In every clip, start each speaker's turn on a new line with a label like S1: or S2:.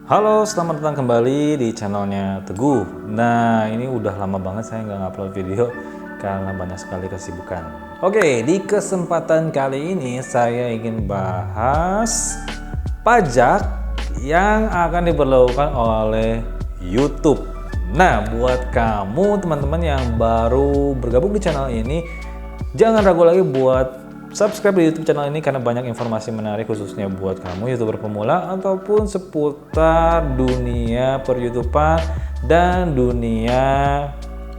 S1: Halo, selamat datang kembali di channelnya Teguh. Nah, ini udah lama banget saya nggak upload video karena banyak sekali kesibukan. Oke, di kesempatan kali ini saya ingin bahas pajak yang akan diberlakukan oleh YouTube. Nah, buat kamu teman-teman yang baru bergabung di channel ini, jangan ragu lagi buat subscribe di YouTube channel ini karena banyak informasi menarik khususnya buat kamu YouTuber pemula ataupun seputar dunia per-YouTubean dan dunia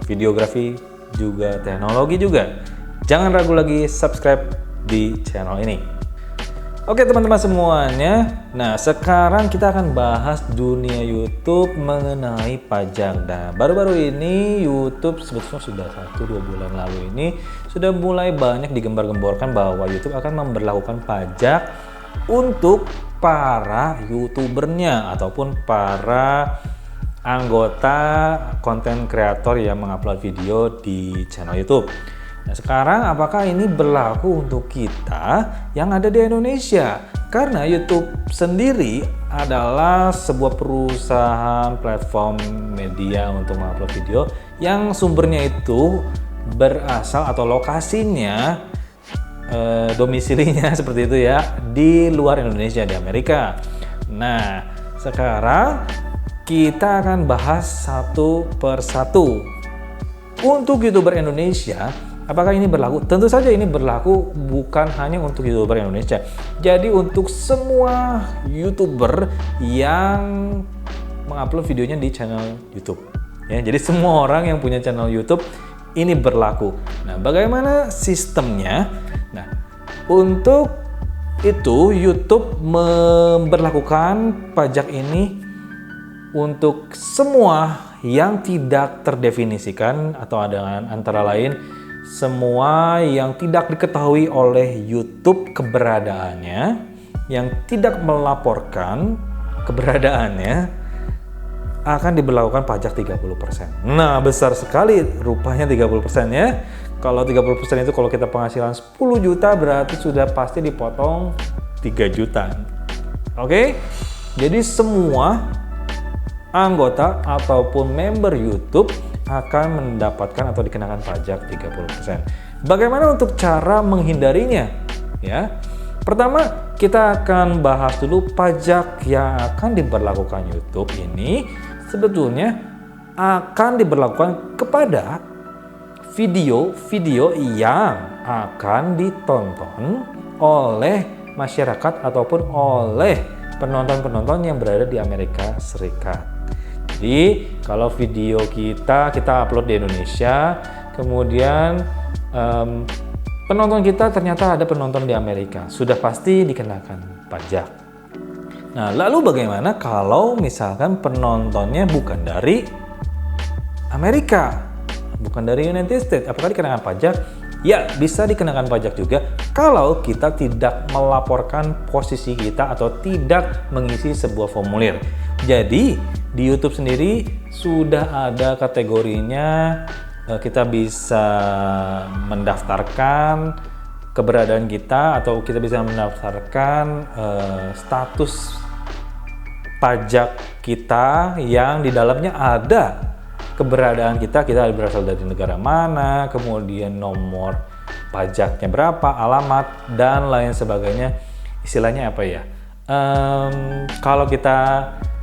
S1: videografi juga teknologi juga. Jangan ragu lagi subscribe di channel ini. Oke teman-teman semuanya, nah sekarang kita akan bahas dunia YouTube mengenai pajak. Nah baru-baru ini YouTube sebetulnya sudah 1-2 bulan lalu ini sudah mulai banyak digembar-gemborkan bahwa YouTube akan memberlakukan pajak untuk para YouTubernya ataupun para anggota konten kreator yang mengupload video di channel YouTube. Nah, sekarang apakah ini berlaku untuk kita yang ada di Indonesia? Karena YouTube sendiri adalah sebuah perusahaan platform media untuk mengupload video yang sumbernya itu berasal atau lokasinya domisilinya seperti itu ya di luar Indonesia, di Amerika. Nah, sekarang kita akan bahas satu persatu. Untuk YouTuber Indonesia, apakah ini berlaku? Tentu saja ini berlaku bukan hanya untuk YouTuber Indonesia. Jadi untuk semua YouTuber yang mengupload videonya di channel YouTube. Ya, jadi semua orang yang punya channel YouTube ini berlaku. Nah, bagaimana sistemnya? Nah, untuk itu YouTube memberlakukan pajak ini untuk semua yang tidak terdefinisikan atau ada antara lain semua yang tidak diketahui oleh YouTube keberadaannya, yang tidak melaporkan keberadaannya akan diberlakukan pajak 30%. Nah, besar sekali rupanya 30% ya. Kalau 30% itu kalau kita penghasilan 10 juta berarti sudah pasti dipotong 3 juta. Oke? Jadi semua anggota ataupun member YouTube akan mendapatkan atau dikenakan pajak 30%. Bagaimana untuk cara menghindarinya? Ya. Pertama, kita akan bahas dulu pajak yang akan diberlakukan YouTube ini sebetulnya akan diberlakukan kepada video-video yang akan ditonton oleh masyarakat ataupun oleh penonton-penonton yang berada di Amerika Serikat. Jadi kalau video kita upload di Indonesia, kemudian penonton kita ternyata ada penonton di Amerika, sudah pasti dikenakan pajak. Nah, lalu bagaimana kalau misalkan penontonnya bukan dari Amerika, bukan dari United States, apakah dikenakan pajak? Ya, bisa dikenakan pajak juga kalau kita tidak melaporkan posisi kita atau tidak mengisi sebuah formulir. Jadi, di YouTube sendiri sudah ada kategorinya, kita bisa mendaftarkan keberadaan kita atau kita bisa mendaftarkan status pajak kita yang di dalamnya ada keberadaan kita berasal dari negara mana, kemudian nomor pajaknya berapa, alamat, dan lain sebagainya. Istilahnya apa ya? Kalau kita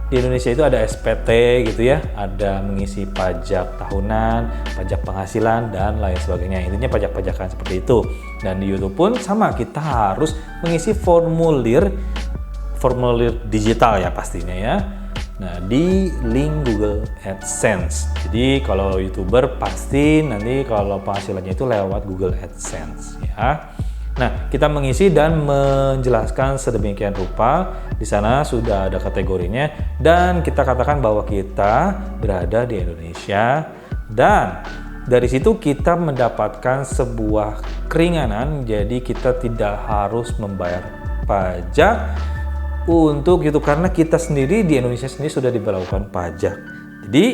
S1: di Indonesia itu ada SPT gitu ya, ada mengisi pajak tahunan, pajak penghasilan, dan lain sebagainya. Intinya pajak-pajakan seperti itu. Dan di YouTube pun sama, kita harus mengisi formulir digital ya pastinya ya. Nah, di link Google AdSense. Jadi kalau YouTuber pasti nanti kalau penghasilannya itu lewat Google AdSense ya. Nah, kita mengisi dan menjelaskan sedemikian rupa. Di sana sudah ada kategorinya dan kita katakan bahwa kita berada di Indonesia dan dari situ kita mendapatkan sebuah keringanan. Jadi kita tidak harus membayar pajak untuk YouTube karena kita sendiri di Indonesia sendiri sudah diberlakukan pajak. Jadi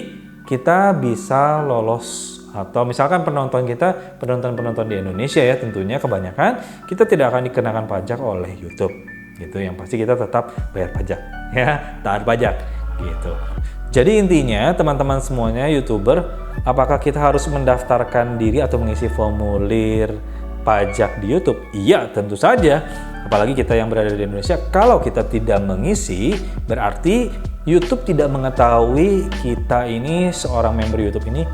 S1: kita bisa lolos atau misalkan penonton di Indonesia ya tentunya kebanyakan kita tidak akan dikenakan pajak oleh YouTube. Gitu yang pasti kita tetap bayar pajak ya, taat pajak. gitu. Jadi intinya teman-teman semuanya YouTuber, apakah kita harus mendaftarkan diri atau mengisi formulir pajak di YouTube? Iya, tentu saja. Apalagi kita yang berada di Indonesia, kalau kita tidak mengisi, berarti YouTube tidak mengetahui kita ini seorang member YouTube ini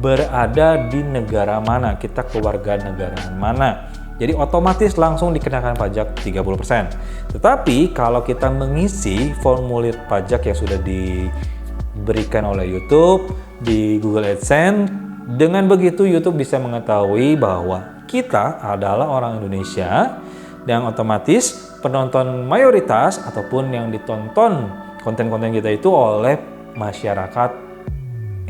S1: berada di negara mana, kita keluarga negaraan mana. Jadi otomatis langsung dikenakan pajak 30%. Tetapi kalau kita mengisi formulir pajak yang sudah diberikan oleh YouTube di Google AdSense, dengan begitu YouTube bisa mengetahui bahwa kita adalah orang Indonesia, dan otomatis penonton mayoritas ataupun yang ditonton konten-konten kita itu oleh masyarakat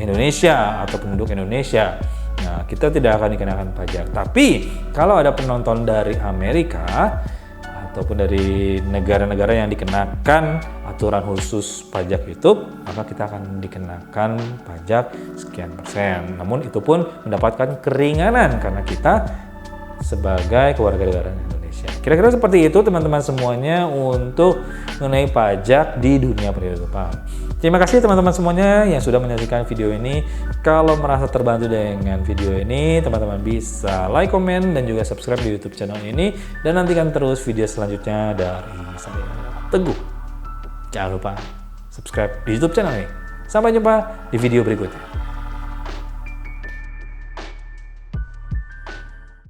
S1: Indonesia atau penduduk Indonesia. Nah, kita tidak akan dikenakan pajak. Tapi kalau ada penonton dari Amerika ataupun dari negara-negara yang dikenakan aturan khusus pajak YouTube, maka kita akan dikenakan pajak sekian persen. Namun itu pun mendapatkan keringanan karena kita sebagai keluarga negara Indonesia. Kira-kira seperti itu teman-teman semuanya untuk mengenai pajak di dunia per-YouTubean. Terima kasih teman-teman semuanya yang sudah menyaksikan video ini. Kalau merasa terbantu dengan video ini, teman-teman bisa like, komen, dan juga subscribe di YouTube channel ini. Dan nantikan terus video selanjutnya dari saya, Teguh. Jangan lupa subscribe di YouTube channel ini. Sampai jumpa di video berikutnya.